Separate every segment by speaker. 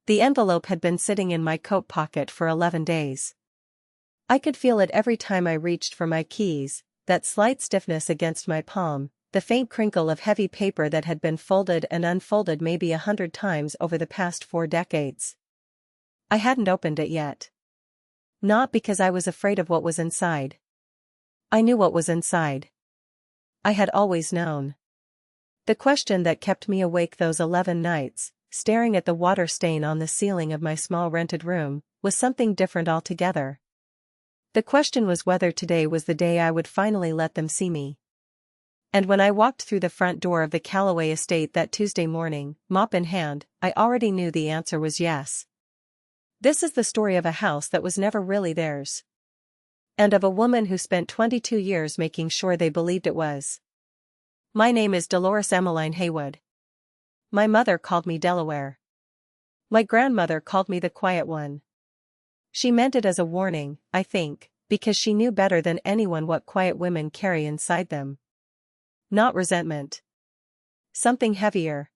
Speaker 1: The envelope had been sitting in my coat pocket for 11 days. I could feel it every time I reached for my keys, that slight stiffness against my palm, the faint crinkle of heavy paper that had been folded and unfolded maybe 100 times over the past 4 decades. I hadn't opened it yet. Not because I was afraid of what was inside. I knew what was inside. I had always known. The question that kept me awake those 11 nights, staring at the water stain on the ceiling of my small rented room, was something different altogether. The question was whether today was the day I would finally let them see me. And when I walked through the front door of the Calloway estate that Tuesday morning, mop in hand, I already knew the answer was yes. This is the story of a house that was never really theirs. And of a woman who spent 22 years making sure they believed it was. My name is Delores Haywood. My mother called me Delaware. My grandmother called me the Quiet One. She meant it as a warning, I think, because she knew better than anyone what quiet women carry inside them. Not resentment. Something heavier.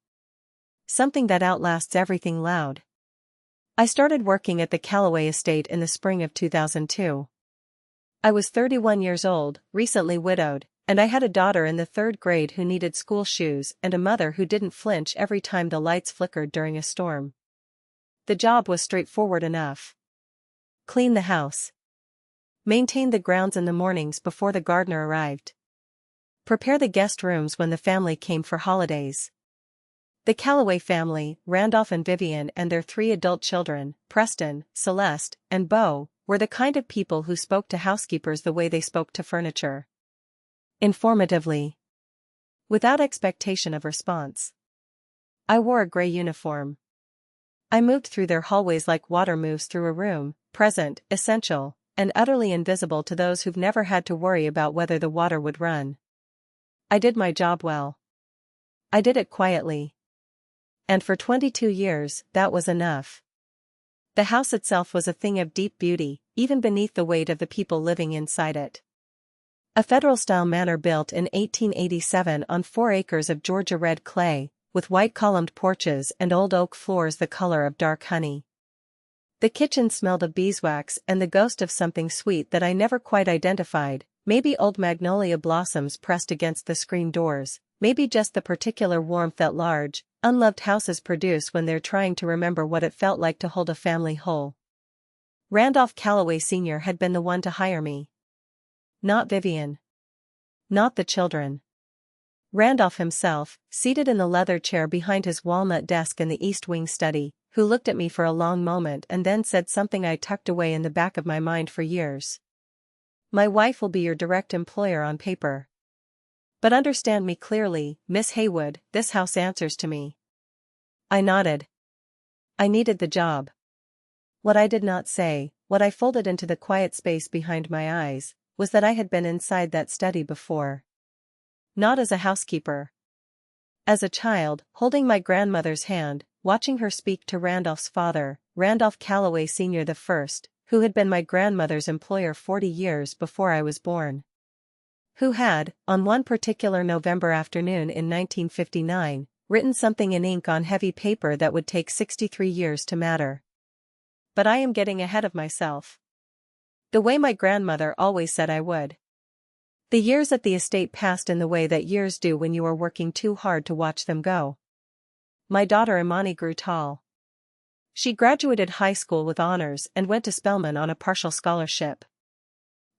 Speaker 1: Something that outlasts everything loud. I started working at the Calloway estate in the spring of 2002. I was 31 years old, recently widowed, and I had a daughter in the 3rd grade who needed school shoes and a mother who didn't flinch every time the lights flickered during a storm. The job was straightforward enough. Clean the house. Maintain the grounds in the mornings before the gardener arrived. Prepare the guest rooms when the family came for holidays. The Calloway family, Randolph and Vivian and their 3 adult children, Preston, Celeste, and Beau, were the kind of people who spoke to housekeepers the way they spoke to furniture. Informatively. Without expectation of response. I wore a gray uniform. I moved through their hallways like water moves through a room, present, essential, and utterly invisible to those who've never had to worry about whether the water would run. I did my job well. I did it quietly. And for 22 years, that was enough. The house itself was a thing of deep beauty, even beneath the weight of the people living inside it. A federal-style manor built in 1887 on 4 acres of Georgia red clay, with white columned porches and old oak floors the color of dark honey. The kitchen smelled of beeswax and the ghost of something sweet that I never quite identified, maybe old magnolia blossoms pressed against the screen doors, maybe just the particular warmth that large, unloved houses produce when they're trying to remember what it felt like to hold a family whole. Randolph Calloway Sr. had been the one to hire me. Not Vivian. Not the children. Randolph himself, seated in the leather chair behind his walnut desk in the East Wing study, who looked at me for a long moment and then said something I tucked away in the back of my mind for years. My wife will be your direct employer on paper. But understand me clearly, Miss Haywood, this house answers to me. I nodded. I needed the job. What I did not say, what I folded into the quiet space behind my eyes, was that I had been inside that study before. Not as a housekeeper. As a child, holding my grandmother's hand, watching her speak to Randolph's father, Randolph Calloway Sr. I, who had been my grandmother's employer 40 years before I was born. Who had, on one particular November afternoon in 1959, written something in ink on heavy paper that would take 63 years to matter. But I am getting ahead of myself. The way my grandmother always said I would. The years at the estate passed in the way that years do when you are working too hard to watch them go. My daughter Imani grew tall. She graduated high school with honors and went to Spelman on a partial scholarship.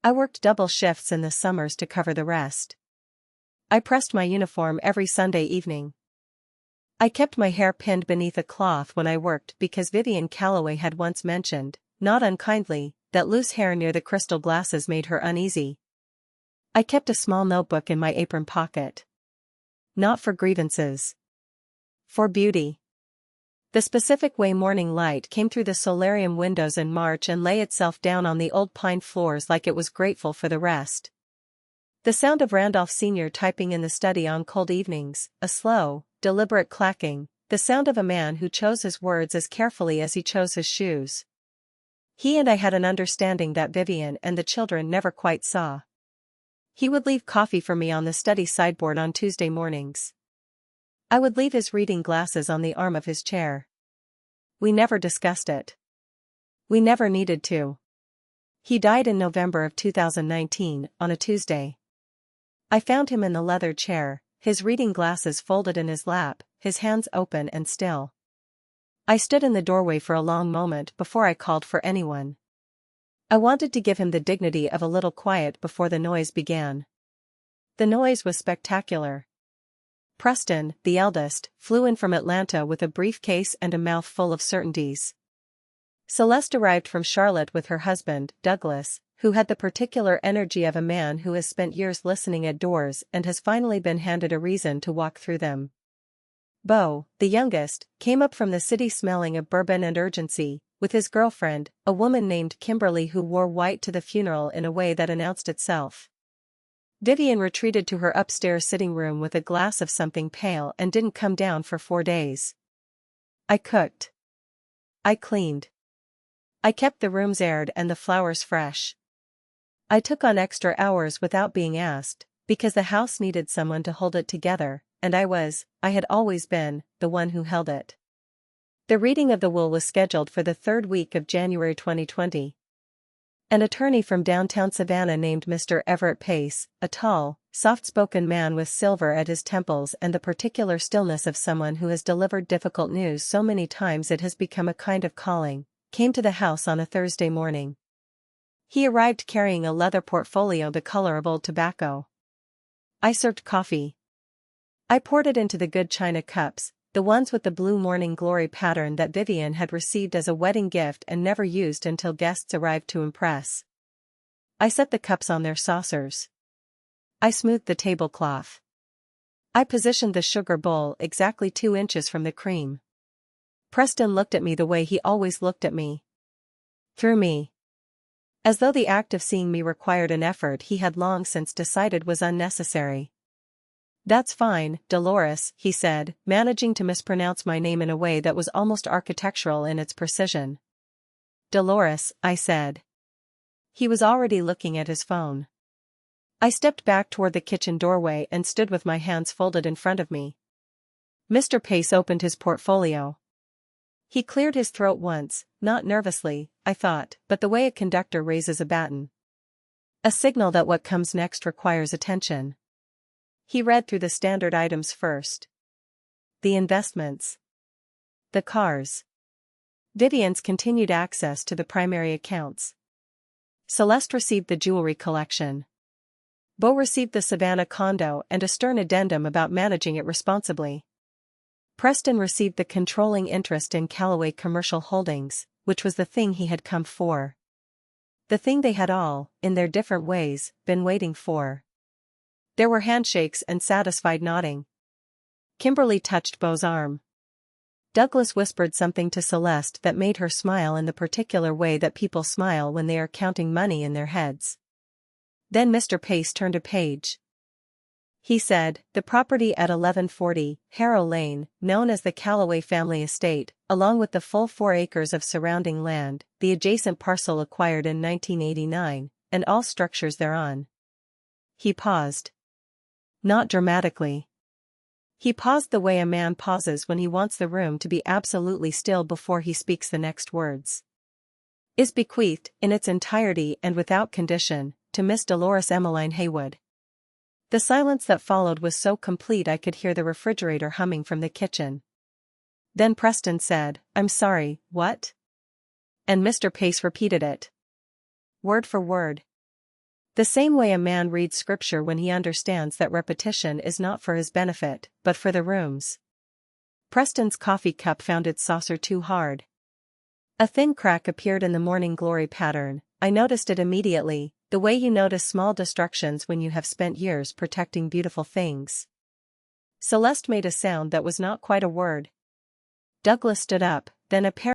Speaker 1: I worked double shifts in the summers to cover the rest. I pressed my uniform every Sunday evening. I kept my hair pinned beneath a cloth when I worked because Vivian Calloway had once mentioned, not unkindly, that loose hair near the crystal glasses made her uneasy. I kept a small notebook in my apron pocket. Not for grievances. For beauty. The specific way morning light came through the solarium windows in March and lay itself down on the old pine floors like it was grateful for the rest. The sound of Randolph Sr. typing in the study on cold evenings, a slow, deliberate clacking, the sound of a man who chose his words as carefully as he chose his shoes. He and I had an understanding that Vivian and the children never quite saw. He would leave coffee for me on the study sideboard on Tuesday mornings. I would leave his reading glasses on the arm of his chair. We never discussed it. We never needed to. He died in November of 2019, on a Tuesday. I found him in the leather chair, his reading glasses folded in his lap, his hands open and still. I stood in the doorway for a long moment before I called for anyone. I wanted to give him the dignity of a little quiet before the noise began. The noise was spectacular. Preston, the eldest, flew in from Atlanta with a briefcase and a mouth full of certainties. Celeste arrived from Charlotte with her husband, Douglas, who had the particular energy of a man who has spent years listening at doors and has finally been handed a reason to walk through them. Beau, the youngest, came up from the city smelling of bourbon and urgency, with his girlfriend, a woman named Kimberly who wore white to the funeral in a way that announced itself. Vivian retreated to her upstairs sitting room with a glass of something pale and didn't come down for 4 days. I cooked. I cleaned. I kept the rooms aired and the flowers fresh. I took on extra hours without being asked, because the house needed someone to hold it together, and I had always been, the one who held it. The reading of the will was scheduled for the 3rd week of January 2020. An attorney from downtown Savannah named Mr. Everett Pace, a tall, soft-spoken man with silver at his temples and the particular stillness of someone who has delivered difficult news so many times it has become a kind of calling, came to the house on a Thursday morning. He arrived carrying a leather portfolio the color of old tobacco. I served coffee. I poured it into the good china cups, the ones with the blue morning glory pattern that Vivian had received as a wedding gift and never used until guests arrived to impress. I set the cups on their saucers. I smoothed the tablecloth. I positioned the sugar bowl exactly 2 inches from the cream. Preston looked at me the way he always looked at me. Through me. As though the act of seeing me required an effort he had long since decided was unnecessary. "That's fine, Delores," he said, managing to mispronounce my name in a way that was almost architectural in its precision. "Delores," I said. He was already looking at his phone. I stepped back toward the kitchen doorway and stood with my hands folded in front of me. Mr. Pace opened his portfolio. He cleared his throat once, not nervously, I thought, but the way a conductor raises a baton. A signal that what comes next requires attention. He read through the standard items first. The investments. The cars. Vivian's continued access to the primary accounts. Celeste received the jewelry collection. Beau received the Savannah condo and a stern addendum about managing it responsibly. Preston received the controlling interest in Calloway Commercial Holdings, which was the thing he had come for. The thing they had all, in their different ways, been waiting for. There were handshakes and satisfied nodding. Kimberly touched Beau's arm. Douglas whispered something to Celeste that made her smile in the particular way that people smile when they are counting money in their heads. Then Mr. Pace turned a page. He said, "The property at 1140, Harrow Lane, known as the Calloway family estate, along with the full 4 acres of surrounding land, the adjacent parcel acquired in 1989, and all structures thereon." He paused. Not dramatically. He paused the way a man pauses when he wants the room to be absolutely still before he speaks the next words. "Is bequeathed, in its entirety and without condition, to Miss Delores Haywood." The silence that followed was so complete I could hear the refrigerator humming from the kitchen. Then Preston said, "I'm sorry, what?" And Mr. Pace repeated it. Word for word. The same way a man reads scripture when he understands that repetition is not for his benefit, but for the room's. Preston's coffee cup found its saucer too hard. A thin crack appeared in the morning glory pattern. I noticed it immediately, the way you notice small destructions when you have spent years protecting beautiful things. Celeste made a sound that was not quite a word. Douglas stood up, then apparently